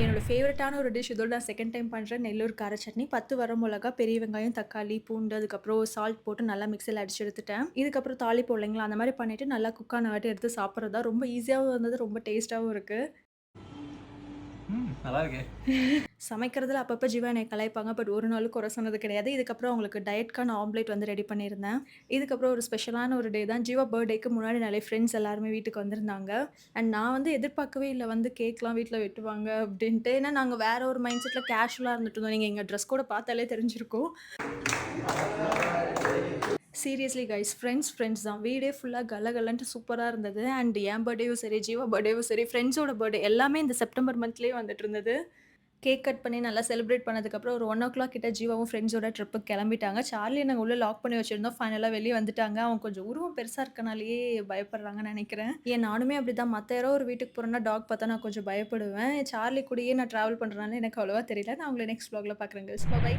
என்னோட ஃபேவரட்டான ஒரு டிஷ் இதோட நான் செகண்ட் டைம் பண்றேன். நெல்லூர் கார சட்னி. 10 வரமிளகா, பெரிய வெங்காயம், தக்காளி, பூண்டு அதுக்கப்புறம் சால்ட் போட்டு நல்லா மிக்ஸில அடிச்சு எடுத்துட்டேன். இதுக்கப்புறம் தாளிப்போம் இல்லைங்களா, அந்த மாரி பண்ணிட்டு நல்லா குக் ஆனவாட்டி எடுத்து சாப்பிடுறது தான். ரொம்ப ஈஸியாவும் இருந்தது, ரொம்ப டேஸ்ட்டாவும் இருக்கு. நல்லா இருக்கே! சமைக்கிறதுல அப்பப்ப ஜீவா என்னைய கலாய்ப்பாங்க. பட் ஒரு நாளும் குறை சொன்னது கிடையாது. இதுக்கப்புறம் அவங்களுக்கு டயட்க்கான ஆம்லேட் வந்து ரெடி பண்ணியிருந்தேன். இதுக்கப்புறம் ஒரு ஸ்பெஷலான ஒரு டே தான். ஜீவா பர்த்டேக்கு முன்னாடி நாளே ஃப்ரெண்ட்ஸ் எல்லாருமே வீட்டுக்கு வந்திருந்தாங்க. அண்ட் நான் வந்து எதிர்பார்க்கவே இல்ல வந்து கேக்லாம் வீட்ல வெட்டுவாங்க அப்டின்ட்டு. ஏன்னா நாங்க வேற ஒரு மைண்ட் செட்ல கேஷுவலா இருந்துட்டு இருந்தோம். நீங்க எங்க ட்ரெஸ் கோட பார்த்தாலே தெரிஞ்சிருக்கும். சீரியஸ்லி கைஸ் ஃப்ரெண்ட்ஸ் தான். வீடே ஃபுல்லா கலகலன்ட்டு சூப்பரா இருந்தது. அண்ட் என் பர்த்டேவும் சரி, ஜீவா பர்த்டேவும் சரி, ஃப்ரெண்ட்ஸோட பர்த்டே எல்லாமே இந்த செப்டம்பர் மந்த்லயே வந்துட்டு இருந்தது. கேக் கட் பண்ணி நல்லா செலிப்ரேட் பண்ணதுக்கப்புறம் ஒரு 1:00 கிட்ட ஜீவாவும் ஃப்ரெண்ட்ஸோட ட்ரிப்புக்கு கிளம்பிட்டாங்க. சார்லிய நாங்க உள்ள லாக் பண்ணி வச்சிருந்தோம். ஃபைனலா வெளிய வந்துட்டாங்க. அவங்க கொஞ்சம் உருவம் பெருசா இருக்கனாலேயே பயப்படுறாங்கன்னு நெனைக்கிறேன். ஏன் நானுமே அப்படிதான். மத்த யாரோ ஒரு வீட்டுக்கு போறேன்னா, டாக் பார்த்தா நான் கொஞ்சம் பயப்படுவேன். சார்லி கூடயே நான் ட்ராவல் பண்றனால எனக்கு அவ்வளவா தெரியல. நான் உங்கள நெக்ஸ்ட் வ்ளாக்ல பார்க்குறேன் கைஸ். பை.